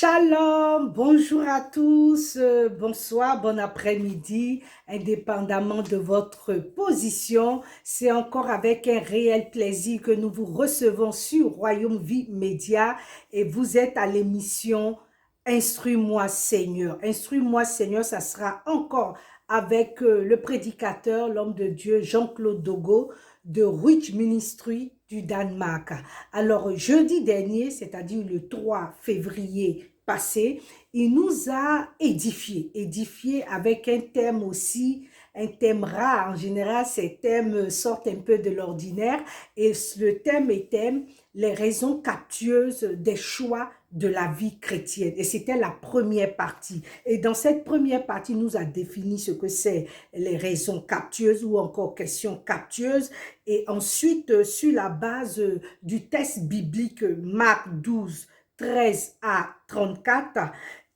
Shalom, bonjour à tous, bonsoir, bon après-midi, indépendamment de votre position. C'est encore avec un réel plaisir que nous vous recevons sur Royaume Vie Média et vous êtes à l'émission Instruis-moi Seigneur. Instruis-moi Seigneur, ça sera encore avec le prédicateur, l'homme de Dieu, Jean-Claude Dogo de Rich Ministry du Danemark. Alors, jeudi dernier, c'est-à-dire le 3 février passé, il nous a édifié avec un thème aussi, un thème rare. En général, ces thèmes sortent un peu de l'ordinaire et le thème était les raisons captieuses des choix de la vie chrétienne. Et c'était la première partie. Et dans cette première partie, il nous a défini ce que c'est les raisons captieuses ou encore questions captieuses. Et ensuite, sur la base du texte biblique Marc 12, 13 à 34,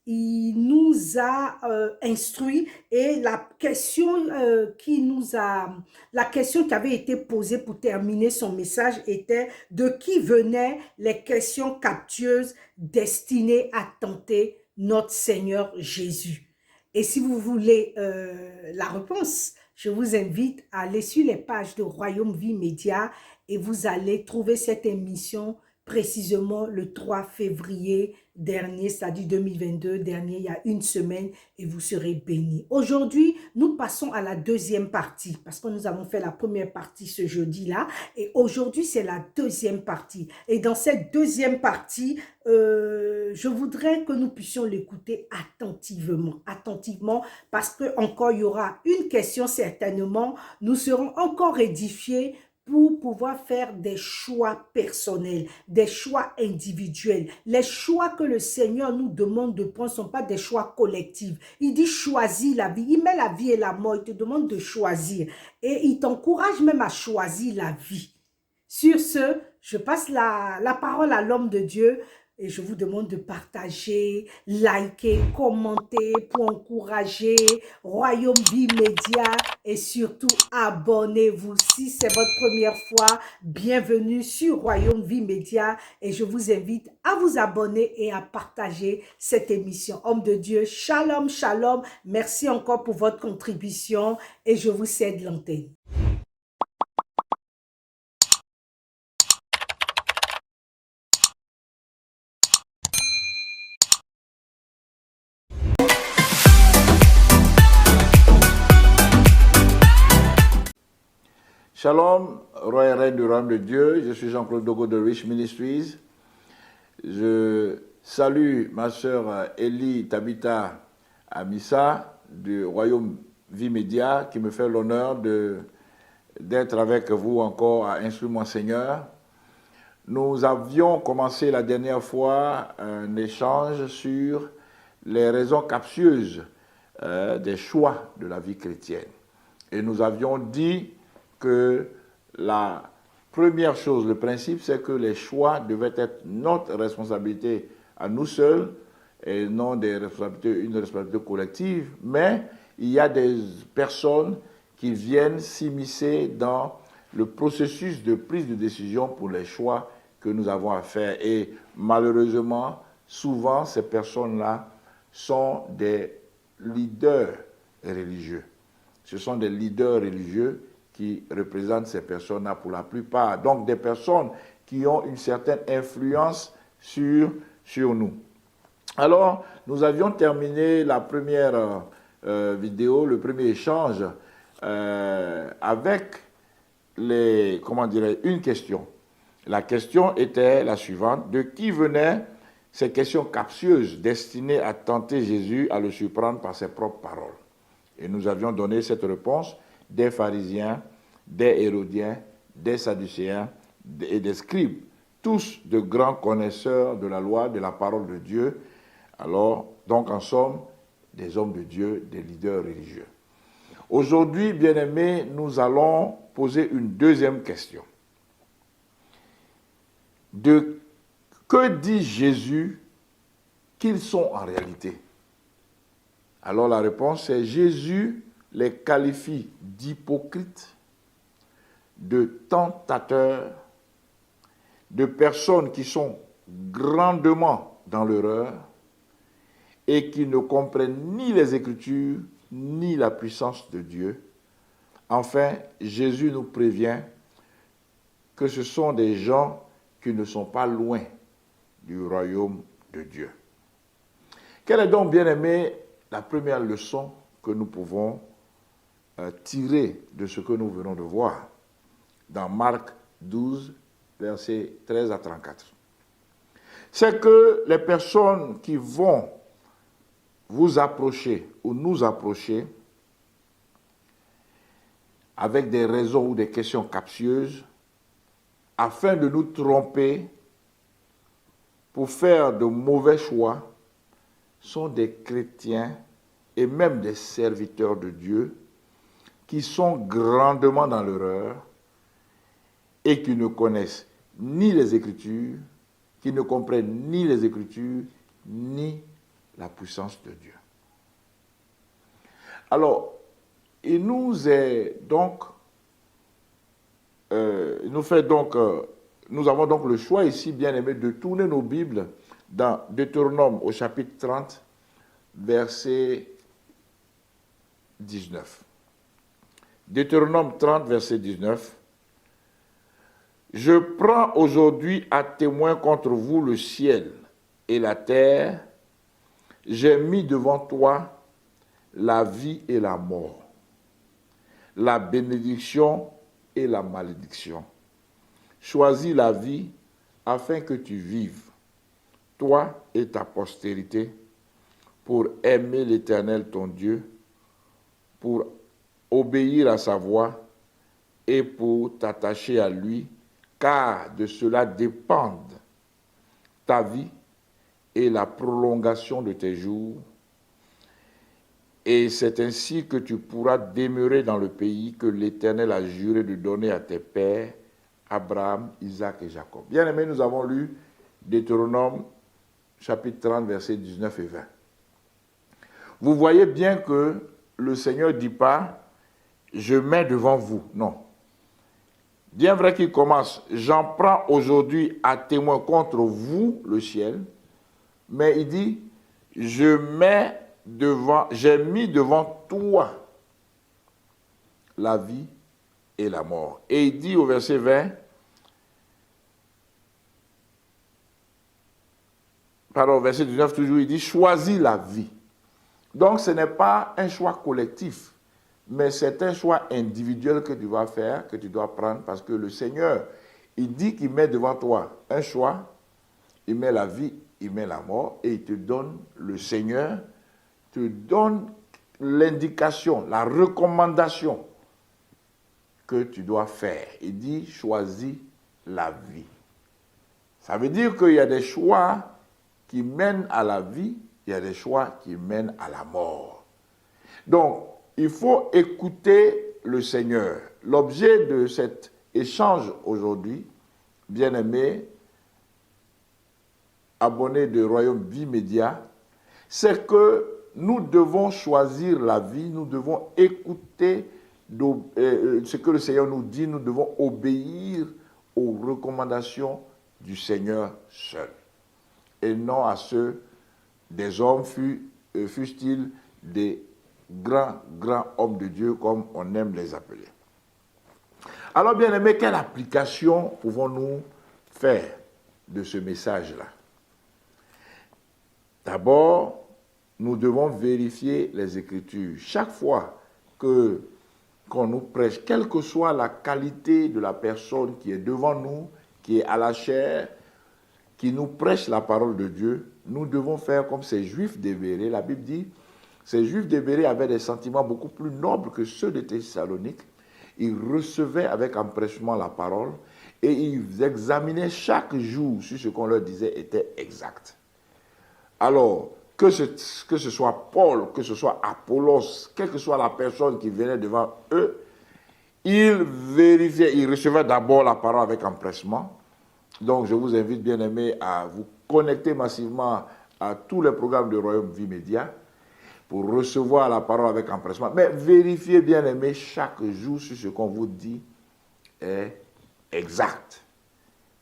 il nous a instruit et la question qui avait été posée pour terminer son message était de qui venaient les questions captieuses destinées à tenter notre Seigneur Jésus. Et si vous voulez la réponse, je vous invite à aller sur les pages de Royaume Vie Média et vous allez trouver cette émission précisément le 3 février dernier, c'est-à-dire 2022, dernier, il y a une semaine, et vous serez bénis. Aujourd'hui, nous passons à la deuxième partie, parce que nous avons fait la première partie ce jeudi-là, et aujourd'hui, c'est la deuxième partie. Et dans cette deuxième partie, je voudrais que nous puissions l'écouter attentivement, parce que encore il y aura une question certainement, nous serons encore édifiés pour pouvoir faire des choix personnels, des choix individuels. Les choix que le Seigneur nous demande de prendre ne sont pas des choix collectifs. Il dit choisis la vie. Il met la vie et la mort. Il te demande de choisir. Et il t'encourage même à choisir la vie. Sur ce, je passe la parole à l'homme de Dieu et je vous demande de partager, liker, commenter pour encourager Royaume Vie Média et surtout abonnez-vous. Si c'est votre première fois, bienvenue sur Royaume Vie Média et je vous invite à vous abonner et à partager cette émission. Homme de Dieu, shalom, shalom. Merci encore pour votre contribution et je vous cède l'antenne. Shalom, roi et reine du royaume de Dieu, je suis Jean-Claude Dogo de Rich Ministries. Je salue ma sœur Elie Tabitha Amissa du Royaume Vie Média qui me fait l'honneur d'être avec vous encore à Instruis-moi Seigneur. Nous avions commencé la dernière fois un échange sur les raisons captieuses des choix de la vie chrétienne. Et nous avions dit que la première chose, le principe, c'est que les choix devaient être notre responsabilité à nous seuls et non une responsabilité collective, mais il y a des personnes qui viennent s'immiscer dans le processus de prise de décision pour les choix que nous avons à faire. Et malheureusement, souvent, ces personnes-là sont des leaders religieux. Ce sont des leaders religieux qui représentent ces personnes-là pour la plupart. Donc des personnes qui ont une certaine influence sur nous. Alors, nous avions terminé la première vidéo, le premier échange, avec une question. La question était la suivante: de qui venaient ces questions captieuses destinées à tenter Jésus à le surprendre par ses propres paroles? Et nous avions donné cette réponse: des pharisiens, des hérodiens, des sadducéens et des scribes, tous de grands connaisseurs de la loi, de la parole de Dieu. Alors, donc en somme, des hommes de Dieu, des leaders religieux. Aujourd'hui, bien-aimés, nous allons poser une deuxième question. Que dit Jésus qu'ils sont en réalité? Alors la réponse est: Jésus les qualifie d'hypocrites, de tentateurs, de personnes qui sont grandement dans l'erreur, et qui ne comprennent ni les Écritures, ni la puissance de Dieu. Enfin, Jésus nous prévient que ce sont des gens qui ne sont pas loin du royaume de Dieu. Quelle est donc, bien aimé, la première leçon que nous pouvons tirer de ce que nous venons de voir dans Marc 12, versets 13 à 34? C'est que les personnes qui vont vous approcher ou nous approcher avec des raisons ou des questions captieuses afin de nous tromper pour faire de mauvais choix sont des chrétiens et même des serviteurs de Dieu qui sont grandement dans l'erreur et qui ne connaissent ni les Écritures, qui ne comprennent ni les Écritures, ni la puissance de Dieu. Alors, il nous est donc, nous avons donc le choix ici, bien aimé, de tourner nos Bibles dans Deutéronome au chapitre 30, verset 19. Deutéronome 30, verset 19. Je prends aujourd'hui à témoin contre vous le ciel et la terre. J'ai mis devant toi la vie et la mort, la bénédiction et la malédiction. Choisis la vie afin que tu vives, toi et ta postérité, pour aimer l'Éternel ton Dieu, pour obéir à sa voix et pour t'attacher à lui, car de cela dépendent ta vie et la prolongation de tes jours. Et c'est ainsi que tu pourras demeurer dans le pays que l'Éternel a juré de donner à tes pères, Abraham, Isaac et Jacob. Bien aimé, nous avons lu Deutéronome, chapitre 30, versets 19 et 20. Vous voyez bien que le Seigneur ne dit pas « je mets devant vous ». Non. Bien vrai qu'il commence « j'en prends aujourd'hui à témoin contre vous, le ciel », mais il dit « j'ai mis devant toi la vie et la mort ». Et il dit au verset 20, verset 19 toujours, il dit « choisis la vie ». Donc ce n'est pas un choix collectif, mais c'est un choix individuel que tu vas faire, que tu dois prendre, parce que le Seigneur, il dit qu'il met devant toi un choix, il met la vie, il met la mort, et il te donne, le Seigneur te donne l'indication, la recommandation que tu dois faire. Il dit, choisis la vie. Ça veut dire qu'il y a des choix qui mènent à la vie, il y a des choix qui mènent à la mort. Donc, il faut écouter le Seigneur. L'objet de cet échange aujourd'hui, bien-aimés, abonnés de Royaume Vie Média, c'est que nous devons choisir la vie, nous devons écouter ce que le Seigneur nous dit, nous devons obéir aux recommandations du Seigneur seul, et non à ceux des hommes, fussent-ils des grands hommes de Dieu, comme on aime les appeler. Alors, bien aimé, quelle application pouvons-nous faire de ce message-là? D'abord, nous devons vérifier les Écritures. Chaque fois qu'on nous prêche, quelle que soit la qualité de la personne qui est devant nous, qui est à la chair, qui nous prêche la parole de Dieu, nous devons faire comme ces Juifs d'Évérée. La Bible dit, ces Juifs d'Évérée avaient des sentiments beaucoup plus nobles que ceux de Thessalonique. Ils recevaient avec empressement la parole et ils examinaient chaque jour si ce qu'on leur disait était exact. Alors, que ce soit Paul, que ce soit Apollos, quelle que soit la personne qui venait devant eux, ils vérifiaient, ils recevaient d'abord la parole avec empressement. Donc, je vous invite, bien aimés, à vous connecter massivement à tous les programmes de Royaume Vie Média pour recevoir la parole avec empressement. Mais vérifiez, bien aimés, chaque jour si ce qu'on vous dit est exact.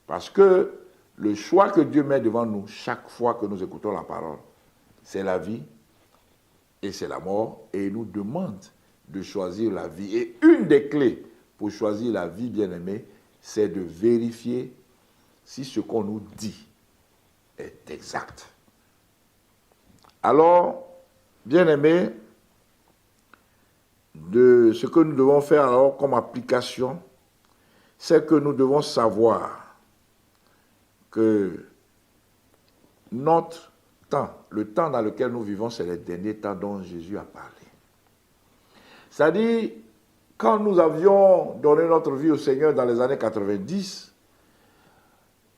Parce que le choix que Dieu met devant nous chaque fois que nous écoutons la parole, c'est la vie et c'est la mort, et il nous demande de choisir la vie. Et une des clés pour choisir la vie, bien-aimé, c'est de vérifier si ce qu'on nous dit est exact. Alors, bien-aimé, de ce que nous devons faire alors comme application, c'est que nous devons savoir que notre temps, le temps dans lequel nous vivons, c'est les derniers temps dont Jésus a parlé. C'est-à-dire, quand nous avions donné notre vie au Seigneur dans les années 90,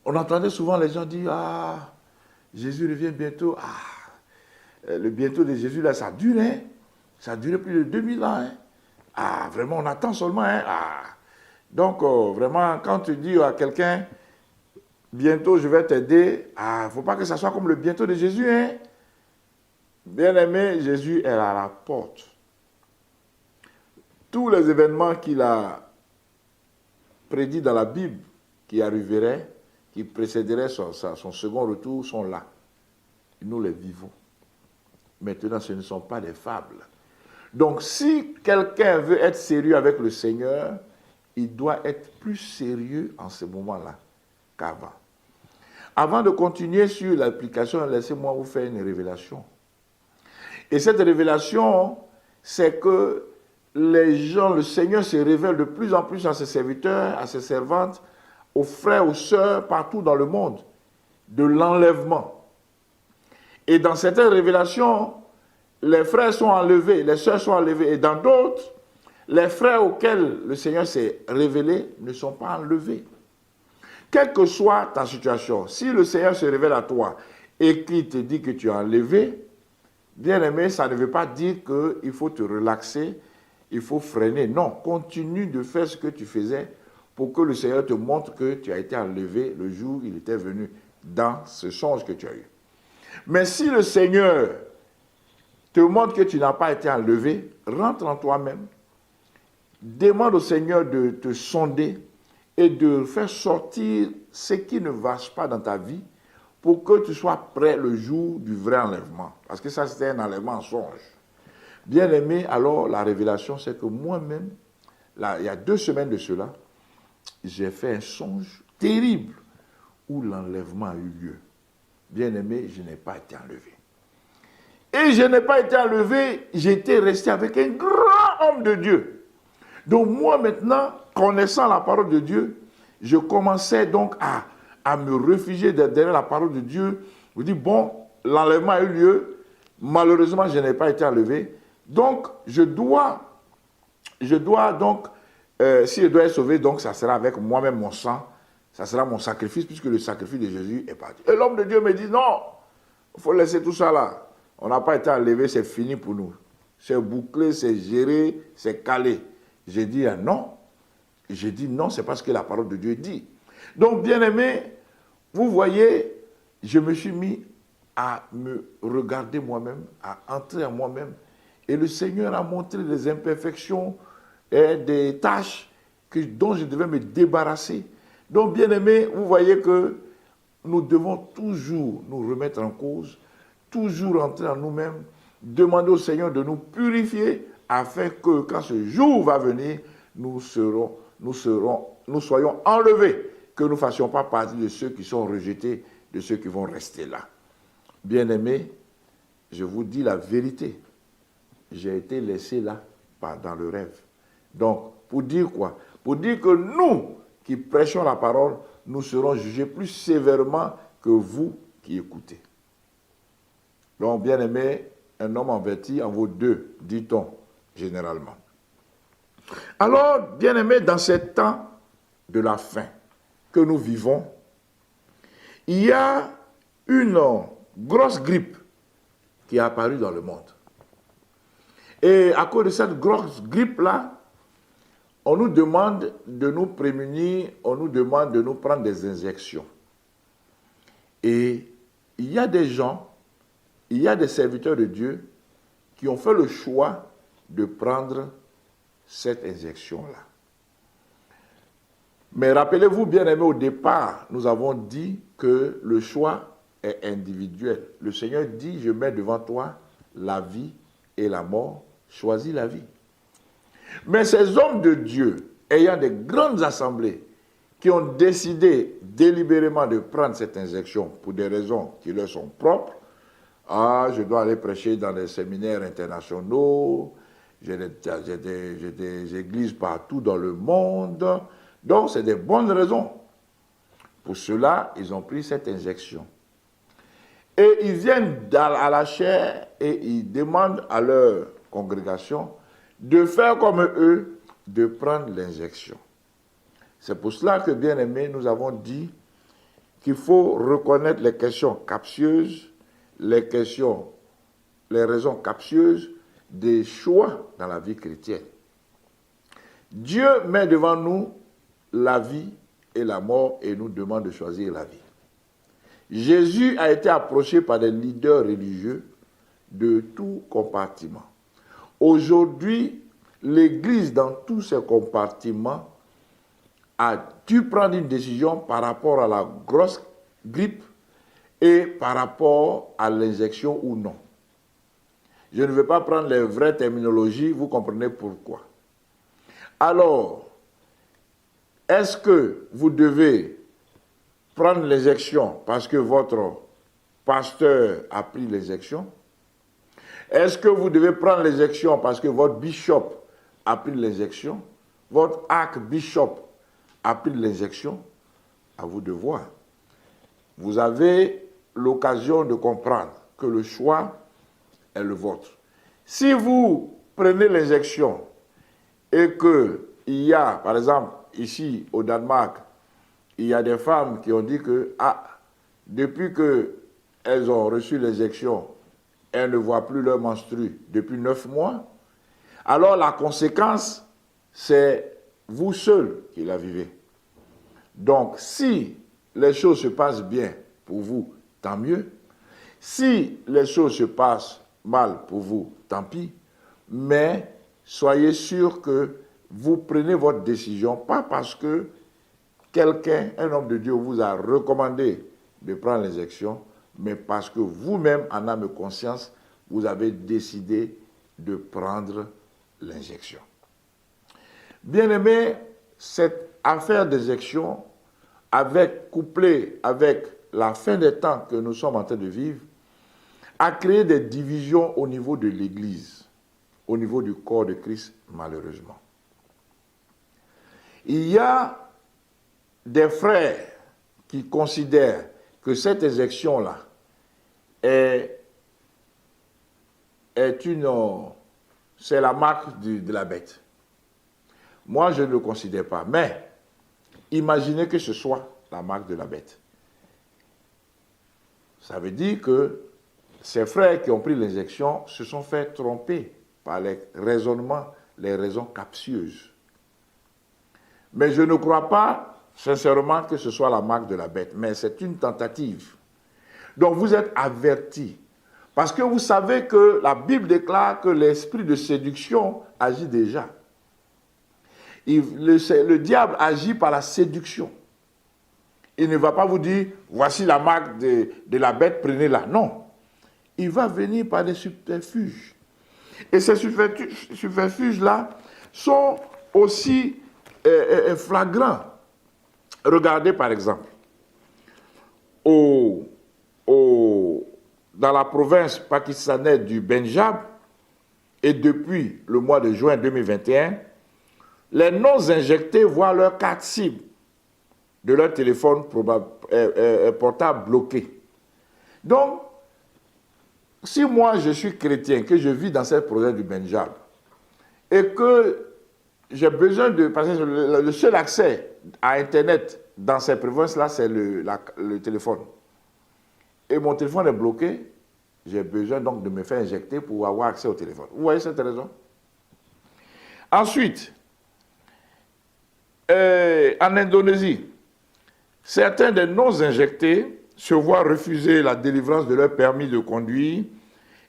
on entendait souvent les gens dire « Ah, Jésus revient bientôt. Ah, le bientôt de Jésus, là, ça dure, hein? Ça a duré plus de 2000 ans. Hein? Ah, vraiment, on attend seulement. Hein? Ah. Donc, vraiment, quand tu dis à quelqu'un « Bientôt, je vais t'aider », il ne faut pas que ça soit comme le bientôt de Jésus. Hein? Bien-aimé, Jésus est à la porte. Tous les événements qu'il a prédits dans la Bible qui arriveraient, qui précéderaient son second retour, sont là. Nous les vivons. Maintenant, ce ne sont pas des fables. Donc, si quelqu'un veut être sérieux avec le Seigneur, il doit être plus sérieux en ce moment-là qu'avant. Avant de continuer sur l'application, laissez-moi vous faire une révélation. Et cette révélation, c'est que les gens, le Seigneur se révèle de plus en plus à ses serviteurs, à ses servantes, aux frères, aux sœurs, partout dans le monde, de l'enlèvement. Et dans certaines révélations, les frères sont enlevés, les sœurs sont enlevées. Et dans d'autres, les frères auxquels le Seigneur s'est révélé ne sont pas enlevés. Quelle que soit ta situation, si le Seigneur se révèle à toi et qu'il te dit que tu es enlevé, bien aimé, ça ne veut pas dire qu'il faut te relaxer, il faut freiner. Non, continue de faire ce que tu faisais pour que le Seigneur te montre que tu as été enlevé le jour où il était venu dans ce songe que tu as eu. Mais si le Seigneur te montre que tu n'as pas été enlevé, rentre en toi-même, demande au Seigneur de te sonder et de faire sortir ce qui ne va pas dans ta vie pour que tu sois prêt le jour du vrai enlèvement. Parce que ça, c'était un enlèvement en songe. Bien aimé, alors la révélation, c'est que moi-même, il y a 2 semaines de cela, j'ai fait un songe terrible où l'enlèvement a eu lieu. Bien aimé, je n'ai pas été enlevé. Et je n'ai pas été enlevé, j'étais resté avec un grand homme de Dieu. Donc moi maintenant, connaissant la parole de Dieu, je commençais donc à me réfugier derrière la parole de Dieu. Je me dis, bon, l'enlèvement a eu lieu, malheureusement je n'ai pas été enlevé. Donc je dois donc, si je dois être sauvé, donc ça sera avec moi-même mon sang, ça sera mon sacrifice, puisque le sacrifice de Jésus est parti. Et l'homme de Dieu me dit, non, il faut laisser tout ça là. On n'a pas été enlevé, c'est fini pour nous. C'est bouclé, c'est géré, c'est calé. J'ai dit non. J'ai dit non, c'est parce que la parole de Dieu dit. Donc, bien aimé, vous voyez, je me suis mis à me regarder moi-même, à entrer en moi-même. Et le Seigneur a montré des imperfections et des tâches dont je devais me débarrasser. Donc, bien aimé, vous voyez que nous devons toujours nous remettre en cause, toujours entrer en nous-mêmes, demander au Seigneur de nous purifier afin que quand ce jour va venir, nous soyons enlevés, que nous ne fassions pas partie de ceux qui sont rejetés, de ceux qui vont rester là. Bien-aimés, je vous dis la vérité, j'ai été laissé là dans le rêve. Donc, pour dire quoi? Pour dire que nous qui prêchons la parole, nous serons jugés plus sévèrement que vous qui écoutez. Donc, bien aimé, un homme averti en vaut 2, dit-on généralement. Alors, bien aimé, dans ces temps de la fin que nous vivons, il y a une grosse grippe qui est apparue dans le monde. Et à cause de cette grosse grippe-là, on nous demande de nous prémunir, on nous demande de nous prendre des injections. Et il y a des gens, il y a des serviteurs de Dieu qui ont fait le choix de prendre cette injection-là. Mais rappelez-vous, bien aimés, au départ, nous avons dit que le choix est individuelle. Le Seigneur dit, je mets devant toi la vie et la mort, choisis la vie. Mais ces hommes de Dieu, ayant des grandes assemblées, qui ont décidé délibérément de prendre cette injection pour des raisons qui leur sont propres, ah, je dois aller prêcher dans des séminaires internationaux, j'ai des églises partout dans le monde, donc c'est des bonnes raisons. Pour cela, ils ont pris cette injection. Et ils viennent à la chaire et ils demandent à leur congrégation de faire comme eux, de prendre l'injection. C'est pour cela que, bien aimés, nous avons dit qu'il faut reconnaître les questions captieuses, les raisons captieuses des choix dans la vie chrétienne. Dieu met devant nous la vie et la mort et nous demande de choisir la vie. Jésus a été approché par des leaders religieux de tout compartiment. Aujourd'hui, l'Église, dans tous ses compartiments, a dû prendre une décision par rapport à la grosse grippe et par rapport à l'injection ou non. Je ne vais pas prendre les vraies terminologies, vous comprenez pourquoi. Alors, est-ce que vous devez prendre l'injection parce que votre pasteur a pris l'injection? Est-ce que vous devez prendre l'injection parce que votre bishop a pris l'injection? Votre archbishop a pris l'injection? À vous de voir. Vous avez l'occasion de comprendre que le choix est le vôtre. Si vous prenez l'injection et qu'il y a, par exemple, ici au Danemark, il y a des femmes qui ont dit que, depuis qu'elles ont reçu l'injection, elles ne voient plus leur menstru depuis 9 mois, alors la conséquence, c'est vous seul qui la vivez. Donc, si les choses se passent bien pour vous, tant mieux. Si les choses se passent mal pour vous, tant pis. Mais soyez sûr que vous prenez votre décision, pas parce que quelqu'un, un homme de Dieu, vous a recommandé de prendre l'injection, mais parce que vous-même, en âme et conscience, vous avez décidé de prendre l'injection. Bien-aimés, cette affaire d'injection, couplée avec la fin des temps que nous sommes en train de vivre, a créé des divisions au niveau de l'Église, au niveau du corps de Christ, malheureusement. Il y a des frères qui considèrent que cette injection-là c'est la marque de la bête. Moi, je ne le considère pas. Mais, imaginez que ce soit la marque de la bête. Ça veut dire que ces frères qui ont pris l'injection se sont fait tromper par les raisonnements, les raisons captieuses. Mais je ne crois pas, sincèrement, que ce soit la marque de la bête. Mais c'est une tentative. Donc, vous êtes avertis. Parce que vous savez que la Bible déclare que l'esprit de séduction agit déjà. Le diable agit par la séduction. Il ne va pas vous dire, voici la marque de la bête, prenez-la. Non. Il va venir par des subterfuges. Et ces subterfuges-là sont aussi flagrants. Regardez par exemple, dans la province pakistanaise du Pendjab, et depuis le mois de juin 2021, les non-injectés voient leur carte SIM de leur téléphone portable bloqué. Donc, si moi je suis chrétien, que je vis dans cette province du Pendjab, et que j'ai besoin de... Parce que le seul accès à Internet dans ces provinces-là, c'est le téléphone. Et mon téléphone est bloqué, j'ai besoin donc de me faire injecter pour avoir accès au téléphone. Vous voyez cette raison? Ensuite, en Indonésie, certains des non-injectés se voient refuser la délivrance de leur permis de conduire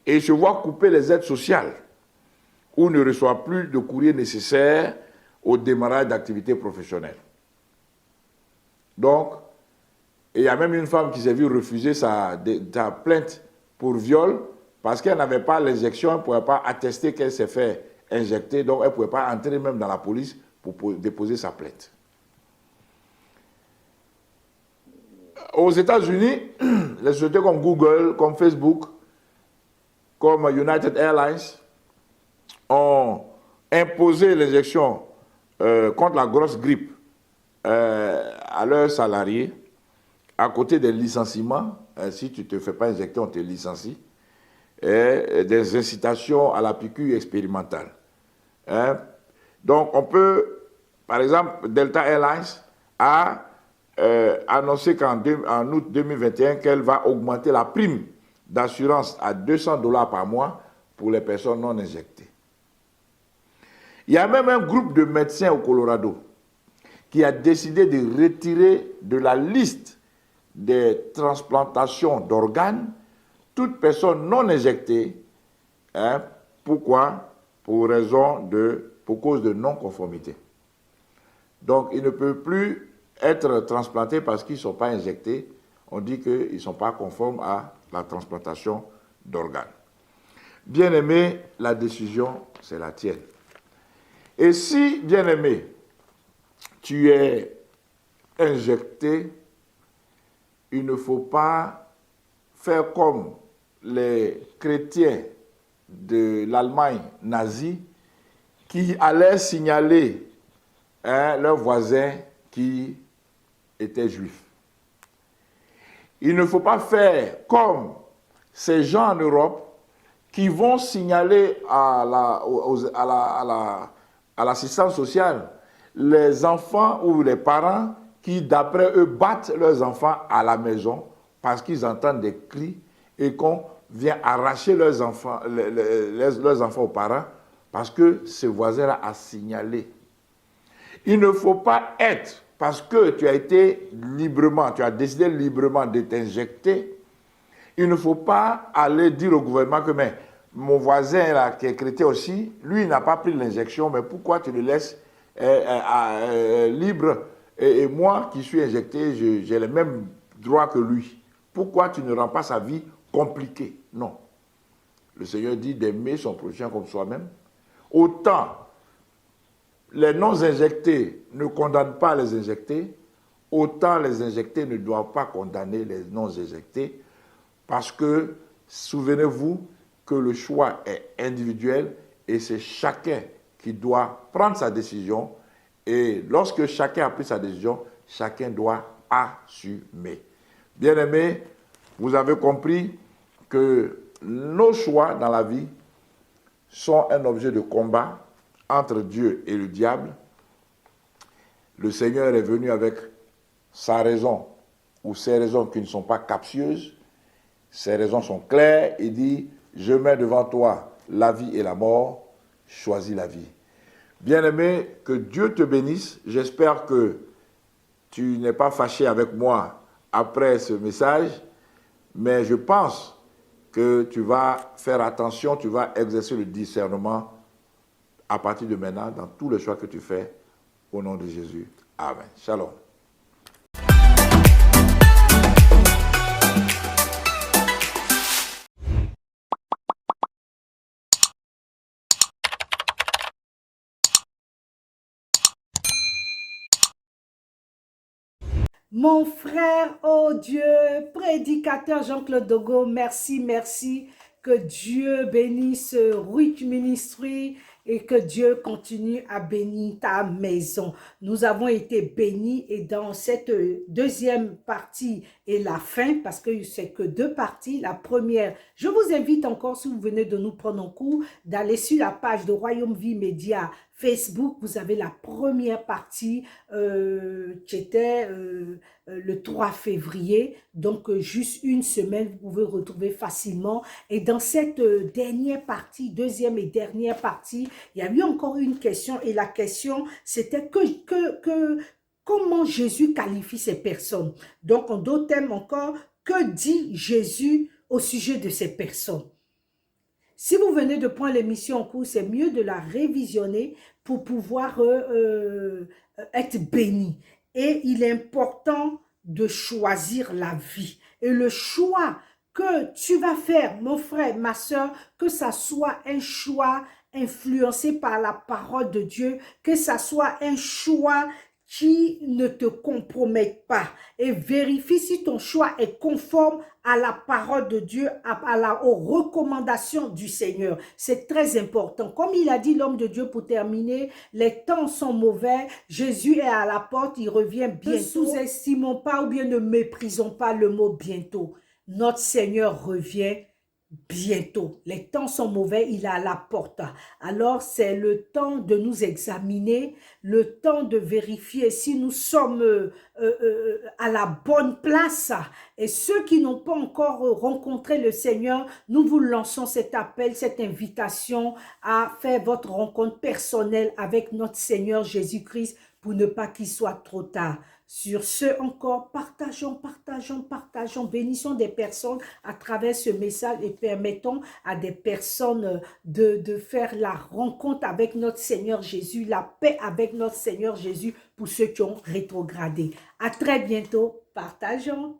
et se voient couper les aides sociales ou ne reçoivent plus de courrier nécessaire au démarrage d'activités professionnelles. Donc, Et il y a même une femme qui s'est vue refuser sa plainte pour viol parce qu'elle n'avait pas l'injection, elle ne pouvait pas attester qu'elle s'est fait injecter, donc elle ne pouvait pas entrer même dans la police pour déposer sa plainte. Aux États-Unis, les sociétés comme Google, comme Facebook, comme United Airlines ont imposé l'injection contre la grosse grippe à leurs salariés, à côté des licenciements. Si tu ne te fais pas injecter, on te licencie. Et des incitations à la piqûre expérimentale. Donc, on peut, par exemple, Delta Airlines a annoncé qu'en août 2021, qu'elle va augmenter la prime d'assurance à $200 par mois pour les personnes non injectées. Il y a même un groupe de médecins au Colorado qui a décidé de retirer de la liste des transplantations d'organes toute personne non injectée. Pourquoi? Pour cause de non-conformité. Donc, ils ne peuvent plus être transplantés parce qu'ils ne sont pas injectés. On dit qu'ils ne sont pas conformes à la transplantation d'organes. Bien-aimé, la décision, c'est la tienne. Et si, bien-aimé, tu es injecté, il ne faut pas faire comme les chrétiens de l'Allemagne nazie qui allaient signaler leurs voisins qui étaient juifs. Il ne faut pas faire comme ces gens en Europe qui vont signaler à l'assistance sociale les enfants ou les parents qui, d'après eux, battent leurs enfants à la maison parce qu'ils entendent des cris et qu'on vient arracher leurs enfants aux parents parce que ce voisin-là a signalé. Il ne faut pas être, parce que tu as décidé librement de t'injecter, il ne faut pas aller dire au gouvernement que mais, mon voisin là, qui est chrétien aussi, lui, il n'a pas pris l'injection, mais pourquoi tu le laisses libre et moi qui suis injecté, j'ai les mêmes droits que lui. Pourquoi tu ne rends pas sa vie compliquée? Non. Le Seigneur dit d'aimer son prochain comme soi-même. Autant les non-injectés ne condamnent pas les injectés, autant les injectés ne doivent pas condamner les non-injectés, parce que, souvenez-vous que le choix est individuel et c'est chacun qui doit prendre sa décision. Et lorsque chacun a pris sa décision, chacun doit assumer. Bien-aimés, vous avez compris que nos choix dans la vie sont un objet de combat entre Dieu et le diable. Le Seigneur est venu avec sa raison ou ses raisons qui ne sont pas captieuses. Ses raisons sont claires. Il dit, je mets devant toi la vie et la mort, choisis la vie. Bien-aimé, que Dieu te bénisse. J'espère que tu n'es pas fâché avec moi après ce message, mais je pense que tu vas faire attention, tu vas exercer le discernement à partir de maintenant dans tous les choix que tu fais. Au nom de Jésus. Amen. Shalom. Mon frère, oh Dieu, prédicateur Jean-Claude Dogo, merci, merci. Que Dieu bénisse Rich Ministry et que Dieu continue à bénir ta maison. Nous avons été bénis et dans cette deuxième partie et la fin, parce que c'est que deux parties, la première, je vous invite encore, si vous venez de nous prendre en cours, d'aller sur la page de Royaume Vie Média Facebook. Vous avez la première partie qui était le 3 février, donc juste une semaine, vous pouvez retrouver facilement. Et dans cette dernière partie, deuxième et dernière partie, il y a eu encore une question, et la question, c'était comment Jésus qualifie ces personnes. Donc, en d'autres termes encore, que dit Jésus au sujet de ces personnes? Si vous venez de prendre l'émission en cours, c'est mieux de la révisionner pour pouvoir être béni. Et il est important de choisir la vie. Et le choix que tu vas faire, mon frère, ma soeur, que ça soit un choix influencé par la parole de Dieu, que ça soit un choix qui ne te compromette pas. Et vérifie si ton choix est conforme à la parole de Dieu, aux recommandations du Seigneur. C'est très important. Comme il a dit l'homme de Dieu pour terminer, les temps sont mauvais, Jésus est à la porte, il revient bientôt. Ne sous-estimons pas ou bien ne méprisons pas le mot bientôt. Notre Seigneur revient bientôt. Les temps sont mauvais, il est à la porte. Alors, c'est le temps de nous examiner, le temps de vérifier si nous sommes à la bonne place. Et ceux qui n'ont pas encore rencontré le Seigneur, nous vous lançons cet appel, cette invitation à faire votre rencontre personnelle avec notre Seigneur Jésus-Christ pour ne pas qu'il soit trop tard. Sur ce encore, partageons, bénissons des personnes à travers ce message et permettons à des personnes de faire la rencontre avec notre Seigneur Jésus, la paix avec notre Seigneur Jésus pour ceux qui ont rétrogradé. À très bientôt, partageons.